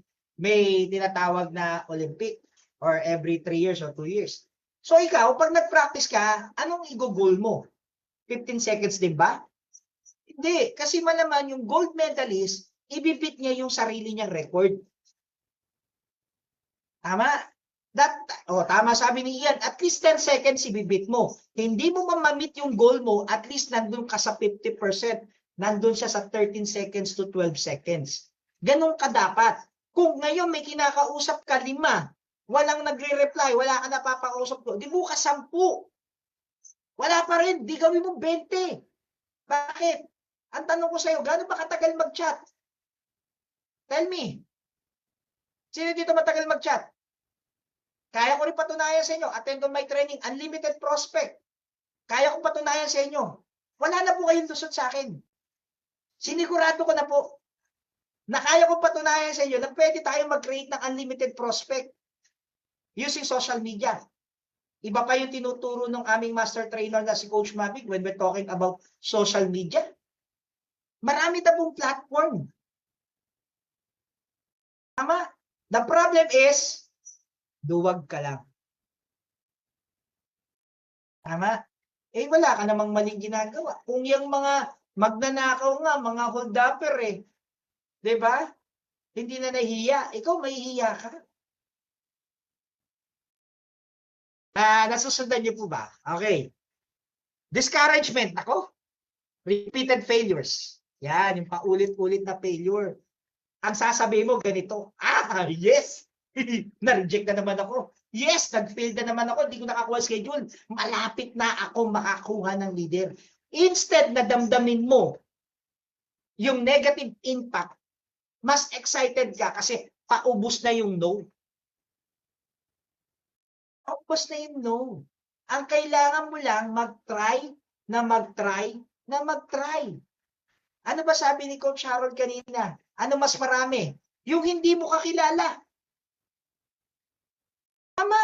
tinatawag na Olympic or every 3 years or 2 years. So, ikaw, pag nag-practice ka, anong i-goal mo? 15 seconds din ba? Hindi. Kasi malaman yung gold medalist, ibibit niya yung sarili niyang record. Tama? Tama sabi ni Ian, at least 10 seconds ibibit mo. Hindi mo mamamit yung goal mo, at least nandun ka sa 50%. Nandun siya sa 13 seconds to 12 seconds. Ganun ka dapat. Kung ngayon may kinakausap ka 5, walang nagre-reply, wala ka napapakausap ko, di bukas 10. Wala pa rin, di gawin mo 20. Bakit? Ang tanong ko sa'yo, gaano ba katagal mag-chat? Tell me. Sino dito matagal mag-chat? Kaya ko rin patunayan sa inyo, attend on my training, unlimited prospect. Kaya ko patunayan sa inyo. Wala na po kayong lusot sa akin. Sinigurado ko na po na kaya ko patunayan sa inyo na pwede tayong mag-create ng unlimited prospect using social media. Iba pa yung tinuturo ng aming master trainer na si Coach Mavic when we're talking about social media. Marami na pong platform. Tama? The problem is, duwag ka lang. Tama? Wala ka namang maling ginagawa. Kung yung mga magnanakaw nga, mga hold-upper diba? Hindi na nahihiya. Ikaw, mahihiya ka. Nasusundan niyo po ba? Okay. Discouragement. Ako, repeated failures. Yan, yung paulit-ulit na failure. Ang sasabihin mo ganito, yes! Na-reject na naman ako. Yes, nag-fail na naman ako. Hindi ko nakakuha schedule. Malapit na ako makakuha ng leader. Instead na damdamin mo yung negative impact, mas excited ka kasi paubos na yung no. Paubos na yung no. Ang kailangan mo lang mag-try na mag-try na mag-try. Ano ba sabi ni Coach Harold kanina? Ano mas marami? Yung hindi mo kakilala. Tama.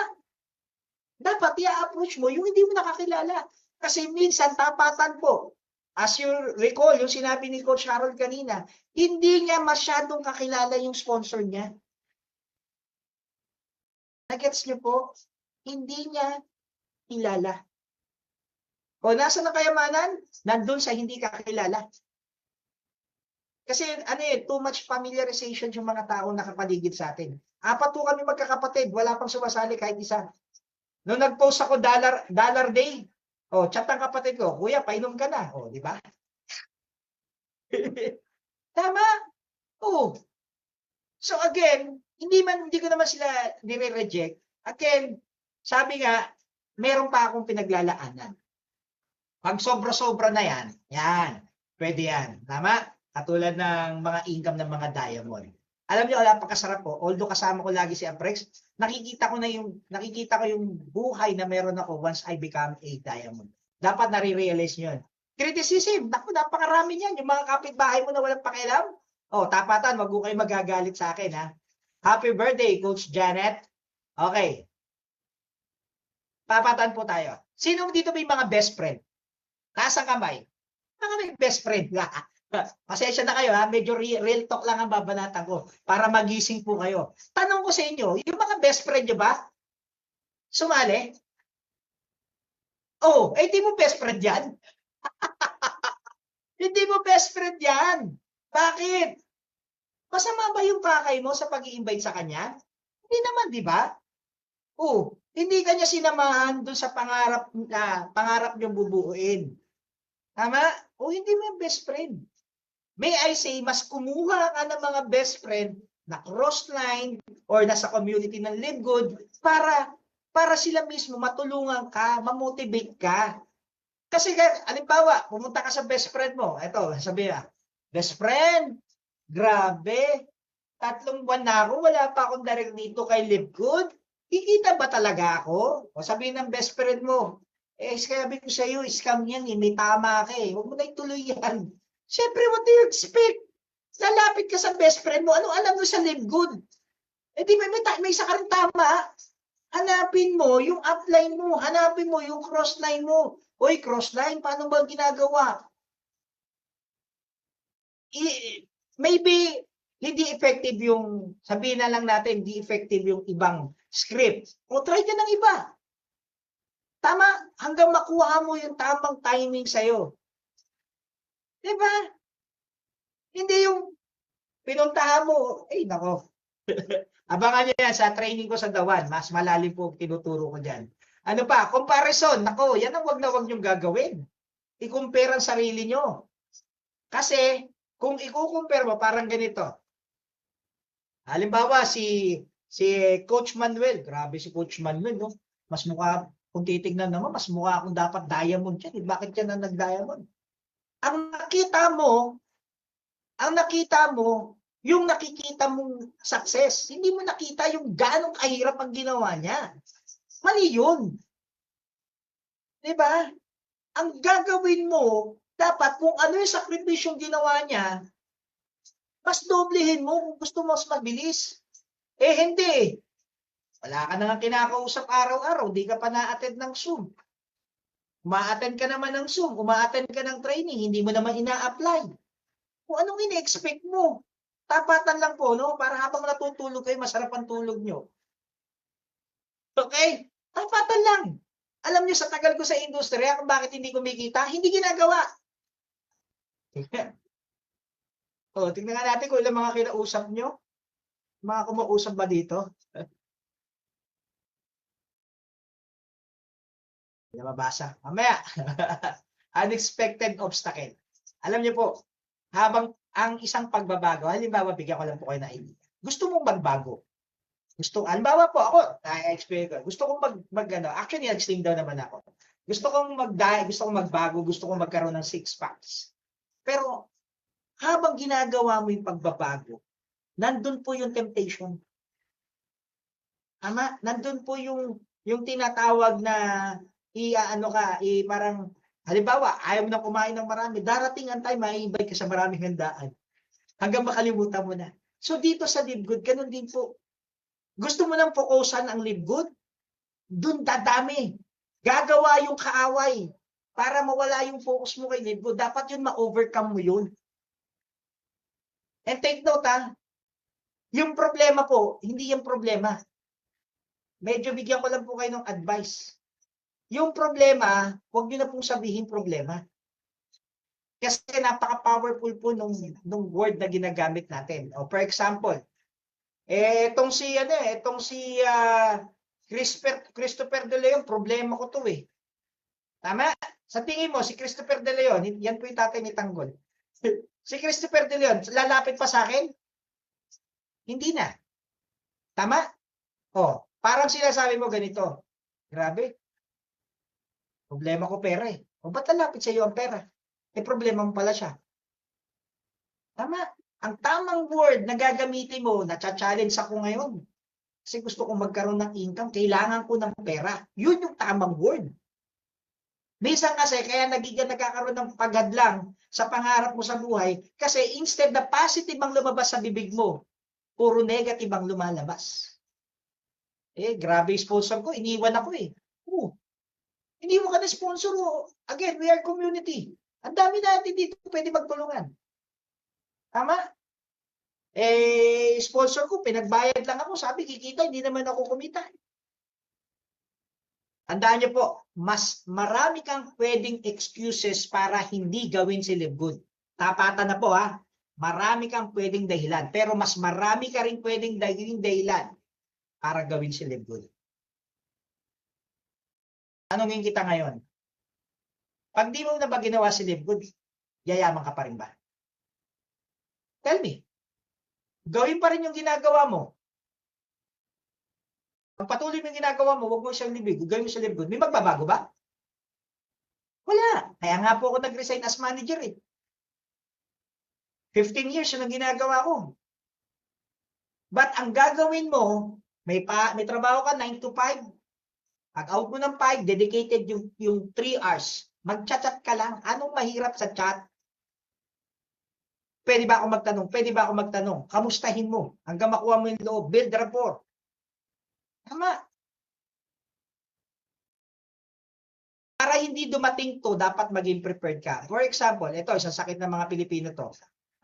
Dapat i-approach mo yung hindi mo nakakilala. Kasi minsan tapatan po. As you recall, yung sinabi ni Coach Harold kanina, hindi niya masyadong kakilala yung sponsor niya. Nagets niyo po? Hindi niya kilala. O nasa na kayamanan? Nandun sa hindi kakilala. Kasi too much familiarization yung mga tao nakapaligid sa atin. 4 po kami magkakapatid, wala pang sumasali kahit isa. Noong nag-post ako dollar day, chat ang kapatid ko, kuya, painom ka na. Di ba? Tama? So again, hindi ko naman sila nire-reject. Again, sabi nga, meron pa akong pinaglalaanan. Pag sobra-sobra na yan, pwede yan. Tama? Katulad ng mga income ng mga diamond. Alam niyo, napakasarap po. Although kasama ko lagi si Aprex, nakikita ko yung buhay na meron ako once I become a diamond. Dapat nare-realize niyo yun. Criticism, napakarami niyan. Yung mga kapitbahay mo na walang pakialam. Tapatan, wag ko kayo magagalit sa akin, ha. Happy birthday, Coach Janet. Okay. Papatan po tayo. Sino dito may mga best friend? Taas ang kamay. Mga may best friend. Pasensya na kayo, ha? Medyo real talk lang ang babanatan ko para magising po kayo. Tanong ko sa inyo, yung mga best friend nyo ba? Sumali? Hindi mo best friend yan. Hindi mo best friend yan. Bakit? Masama ba yung pakay mo sa pag-i-invite sa kanya? Hindi naman, di ba? Hindi kanya sinamahan doon sa pangarap niyong bubuuin. Tama? Hindi mo yung best friend. May I say, mas kumuha ka ng mga best friend na cross-line or nasa community ng Live Good para sila mismo matulungan ka, mamotivate ka. Kasi halimbawa, pumunta ka sa best friend mo, sabi na, Best friend, grabe. 3 buwan na ako, wala pa akong direct dito kay Livegood. Kikita ba talaga ako? O sabihin ng best friend mo, sabi ko sa'yo, scam yan, may tama ka eh. Huwag mo na ituloy yan. Siyempre, what do you expect? Lalapit ka sa best friend mo, ano alam mo sa Livegood? Di may isa ka rin tama. Hanapin mo yung upline mo, hanapin mo yung crossline mo. Oy, crossline, paano ba ginagawa? Maybe, hindi effective yung, sabihin na lang natin, hindi effective yung ibang script. O try ka ng iba. Tama, hanggang makuha mo yung tamang timing sa'yo. Diba? Hindi yung pinuntahan mo, nako. Abangan nyo yan sa training ko sa Dawan. Mas malalim po tinuturo ko dyan. Ano pa? Comparison. Nako, yan ang wag na wag nyong gagawin. I-compare ang sarili nyo. Kasi, kung i-compare mo, parang ganito. Halimbawa, si Coach Manuel. Grabe si Coach Manuel, no? Mas mukha, kung titignan naman, mas mukha akong dapat diamond yan. Bakit yan ang nag-diamond? Ang nakita mo, yung nakikita mong success. Hindi mo nakita yung ganong kahirap ang ginawa niya. Mali yun. Diba? Ang gagawin mo, dapat kung ano yung sakripisyong ginawa niya, mas doblehin mo kung gusto mo mas mabilis. Hindi. Wala ka na nga kinakausap araw-araw, di ka pa na-attend ng Zoom. Uma-attend ka naman ng Zoom, uma-attend ka ng training, hindi mo naman ina-apply. Kung anong ina-expect mo, tapatan lang po, no? Para habang natutulog kayo, masarap ang tulog nyo. Okay? Tapatan lang. Alam niyo, sa tagal ko sa industriya, kung bakit hindi kumikita, hindi ginagawa. Tingnan nga natin kung ilang mga kinausap nyo. Mga kumausap ba dito? Hindi mabasa. Mamaya. Unexpected obstacle. Alam niyo po, habang ang isang pagbabago, halimbawa, bigyan ko lang po kayo ng idea. Gusto mong magbago. Halimbawa po ako, na-explain ko. Gusto kong actually, nag-slim down naman ako. Gusto kong magbago, gusto kong magkaroon ng 6 packs. Pero, habang ginagawa mo yung pagbabago, nandun po yung temptation. Tama? Nandun po yung tinatawag na parang, halimbawa, ayaw mo na kumain ng marami, darating ang time, mai-invite ka sa maraming handaan. Hanggang makalimutan mo na. So, dito sa Livegood, ganun din po. Gusto mo nang fokusan ang Livegood? Dun dadami. Gagawa yung kaaway para mawala yung focus mo kay Livegood. Dapat yun ma-overcome mo yun. And take note, yung problema po, hindi yung problema. Medyo bigyan ko lang po kayo ng advice. Yung problema, huwag nyo na pong sabihin problema. Kasi napaka-powerful po nung word na ginagamit natin. O, for example, itong si Christopher De Leon, problema ko to eh. Tama? Sa tingin mo, si Christopher De Leon, yan po yung tatay ni Tanggol. Si Christopher De Leon, lalapit pa sa akin? Hindi na. Tama? Parang sinasabi mo ganito. Grabe. Problema ko pera eh. Ba't lalapit sa iyo ang pera? Problema mo pala siya. Tama. Ang tamang word na gagamitin mo, na-challenge ako ngayon. Kasi gusto kong magkaroon ng income, kailangan ko ng pera. Yun yung tamang word. Minsan kasi, kaya nagkakaroon ng pagadlang sa pangarap mo sa buhay, kasi instead na positive ang lumabas sa bibig mo, puro negative ang lumalabas. Grabe yung sponsor ko, iniwan ako eh. Iniwan ka na sponsor mo. Again, we are community. Ang dami natin dito pwede magtulungan. Tama? Sponsor ko, pinagbayad lang ako. Sabi, kikita, hindi naman ako kumita. Tandaan niyo po, mas marami kang pwedeng excuses para hindi gawin si Livegood. Tapatan na po Marami kang pwedeng dahilan. Pero mas marami ka rin pwedeng dahilan para gawin si Livegood. Tanungin kita ngayon. Pag di mo na ba ginawa si Livegood, yayaman ka pa rin ba? Tell me. Gawin pa rin yung ginagawa mo. Pag patuloy mo yung ginagawa mo, huwag mo siyang Livegood, gawin mo si Livegood. May magbabago ba? Wala. Kaya nga po ako nag-resign as manager eh. 15 years yun ang ginagawa ko. But ang gagawin mo, may trabaho ka 9 to 5. Pag out mo ng 5, dedicated yung 3 hours. Mag-chat ka lang. Anong mahirap sa chat? Pwede ba ako magtanong? Pwede ba ako magtanong? Kamustahin mo hanggang makuha mo yung loob. Build rapport. Tama. Para hindi dumating to, dapat maging prepared ka. For example, ito, isang sakit ng mga Pilipino to.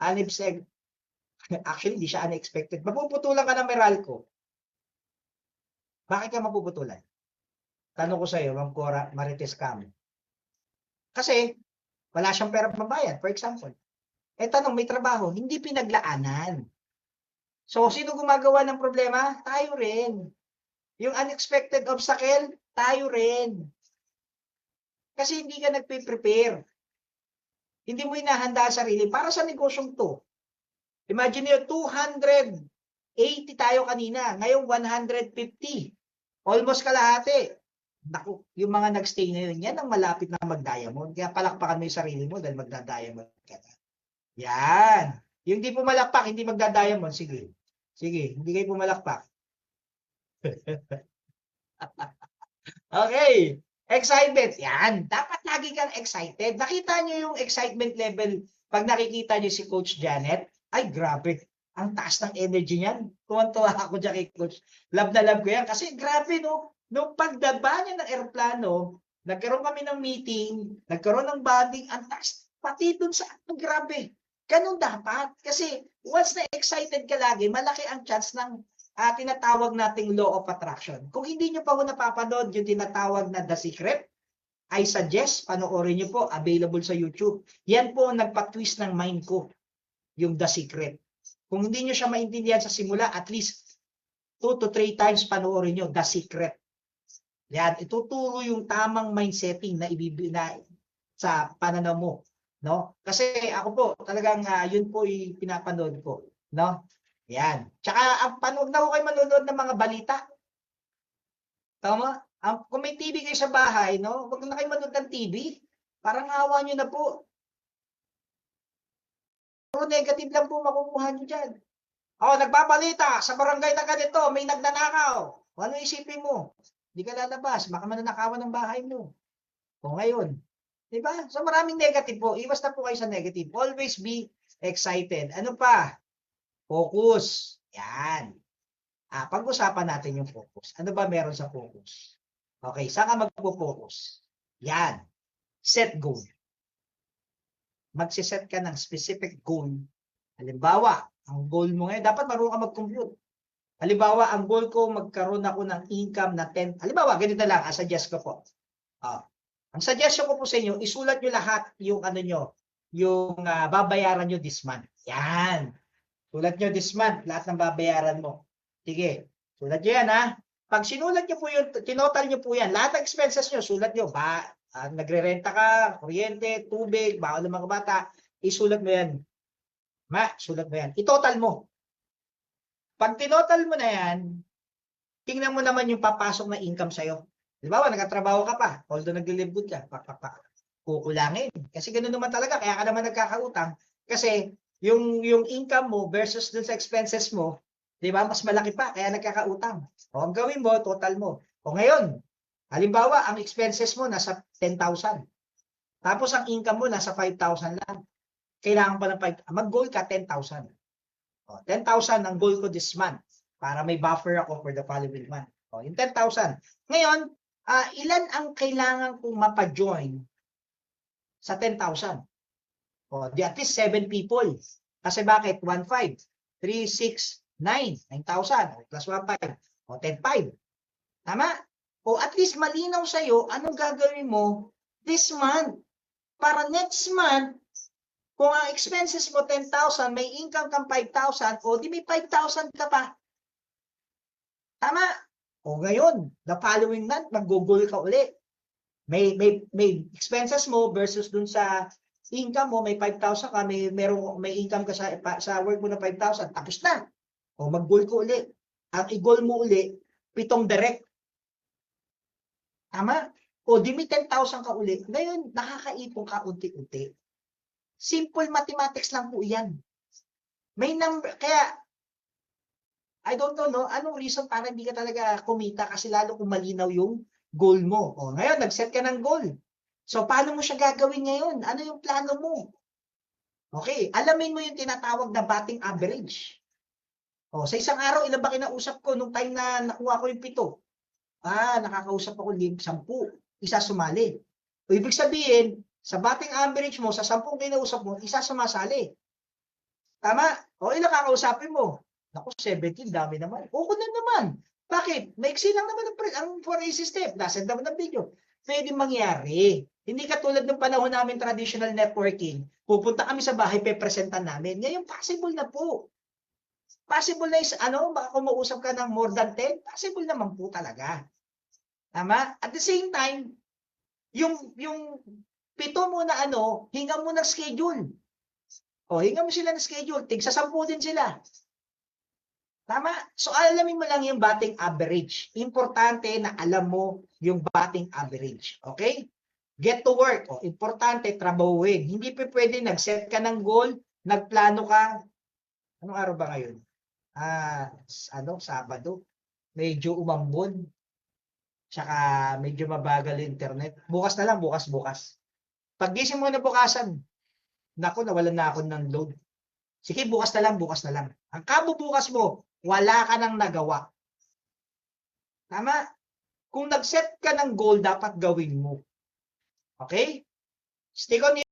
Actually, hindi siya unexpected. Mapuputulan ka ng Meralco. Bakit ka mapuputulan? Tanong ko sa iyo, Ma'am Cora Marites Cam. Kasi, wala siyang pera pambayad, for example. Tanong, may trabaho, hindi pinaglaanan. So, sino gumagawa ng problema? Tayo rin. Yung unexpected obstacle, tayo rin. Kasi hindi ka nagpe-prepare. Hindi mo hinahanda ang sarili para sa negosyong to. Imagine nyo, 280 tayo kanina. Ngayon, 150. Almost kalahati. Naku, yung mga nagstay ngayon, yan ang malapit na mag-diamond. Kaya palakpakan mo yung sarili mo dahil magda-diamond ka na. Yan. Yung di pumalakpak, hindi magda-diamond. Sige. Sige, hindi kayo pumalakpak. Okay. Excitement. Yan. Dapat lagi kang excited. Nakita nyo yung excitement level pag nakikita nyo si Coach Janet? Ay, grabe. Ang taas ng energy niyan. Tuwan-tuwa ako dyan kay Coach. Love na love ko yan. Kasi grabe, no? Nung pagdaba niya ng aeroplano, nagkaroon kami ng meeting, nagkaroon ng bonding, ang taas. Pati dun sa, grabe. Ganun dapat. Kasi once na excited ka lagi, malaki ang chance ng tinatawag nating law of attraction. Kung hindi nyo pa napapanood yung tinatawag na The Secret, I suggest, panoorin nyo po, available sa YouTube. Yan po ang nagpa-twist ng mind ko, yung The Secret. Kung hindi nyo siya maintindihan sa simula, at least 2 to 3 times panoorin nyo, The Secret. Yan, ituturo yung tamang mindsetting na ibibigay sa pananaw mo. No? Kasi ako po, talagang yun po yung pinapanood ko. No? Yan. Tsaka, huwag na ko kayo manonood ng mga balita. Tama? Kung may TV kayo sa bahay, no? Huwag na kayo manonood ng TV. Parang awa nyo na po. Puro negative lang po makukuha nyo dyan. Nagbabalita sa barangay na ganito, may nagnanakaw. Ano isipin mo? Hindi ka lalabas, baka mananakawan ng bahay mo. O ngayon, di ba? So maraming negative po. Iwas na po kayo sa negative. Always be excited. Ano pa? Focus. Yan. Pag-usapan natin yung focus. Ano ba meron sa focus? Okay, saan ka magpo-focus? Yan. Set goal. Magsiset ka ng specific goal. Halimbawa, ang goal mo ngayon, dapat marunong ka mag-compute. Halimbawa, ang goal ko, magkaroon ako ng income na 10. Halimbawa, ganito lang, suggest ko po. Ang suggestion ko po sa inyo, isulat nyo lahat yung ano nyo, yung babayaran nyo this month. Yan. Sulat nyo this month, lahat ng babayaran mo. Sige, sulat nyo yan ha. Pag sinulat nyo po yun, tinotal nyo po yan, lahat ng expenses nyo, sulat nyo. Nagre-renta ka, kuryente, tubig, bawal ng mga bata, isulat mo yan. Sulat mo yan. I-total mo. Pag tinotal mo na yan, tingnan mo naman yung papasok na income sa'yo. Halimbawa, nagkatrabaho ka pa, although nag-live good ka, kukulangin. Kasi ganoon naman talaga, kaya ka naman nagkakautang. Kasi yung income mo versus dun sa expenses mo, di ba, mas malaki pa, kaya nagkakautang. Ang gawin mo, total mo. Ngayon, halimbawa, ang expenses mo nasa 10,000. Tapos ang income mo nasa 5,000 lang. Kailangan pa ng 5,000. Mag-goal ka 10,000. 10,000 ang goal ko this month para may buffer ako for the following month. Yung 10,000. Ngayon, ilan ang kailangan kong mapa-join sa 10,000? Di at least 7 people. Kasi bakit? 1,500, 3,600, 9,000. Plus 1,500. 10,500. Tama? At least malinaw sa'yo anong gagawin mo this month. Para next month, kung ang expenses mo 10,000, may income kang 5,000, di may 5,000 ka pa. Tama? Ngayon, the following month, mag-goal ka ulit. May expenses mo versus dun sa income mo, may 5,000 ka, may income ka sa work mo na 5,000, tapos na. Mag-goal ka ulit. Ang i-goal mo ulit, 7 direct. Tama? Di may 10,000 ka ulit. Ngayon, nakakaipon ka unti-unti. Simple mathematics lang po yan. May number, kaya, I don't know, no? Anong reason para hindi ka talaga kumita kasi lalo kung malinaw yung goal mo. O, ngayon, nag-set ka ng goal. So, paano mo siya gagawin ngayon? Ano yung plano mo? Okay, alamin mo yung tinatawag na batting average. O, sa isang araw, ilan ba kinausap ko nung time na nakuha ko yung 7? Nakakausap ako 10, isa sumali. O, ibig sabihin, sa batting average mo, sa 10 kinausap mo, isa sumasali. Tama? O, ilan kakausapin mo? Naku, 17, dami naman. O, na naman. Bakit? Maiksi lang naman ang 4A system. Nasa naman ng video. Pwede mangyari. Hindi katulad ng panahon namin traditional networking. Pupunta kami sa bahay, pepresentan namin. Ngayon, possible na po. Possible na is, baka kung mausap ka ng more than 10, possible naman po talaga. Tama? At the same time, yung 7 mo na hinga mo ng schedule. O, hinga mo sila ng schedule. Tig sa 10 din sila. Tama? So, alamin mo lang yung batting average. Importante na alam mo yung batting average. Okay? Get to work. O, importante, trabahuin. Hindi pa pwede nag-set ka ng goal, nagplano ka. Anong araw ba ngayon? Sabado. Medyo umambon. Tsaka medyo mabagal yung internet. Bukas na lang, bukas. Pag-gising mo na bukasan, naku, nawalan na ako ng load. Sige, bukas na lang. Ang kabubukas mo, wala ka nang nagawa. Tama? Kung nag-set ka ng goal, dapat gawin mo. Okay? Stick on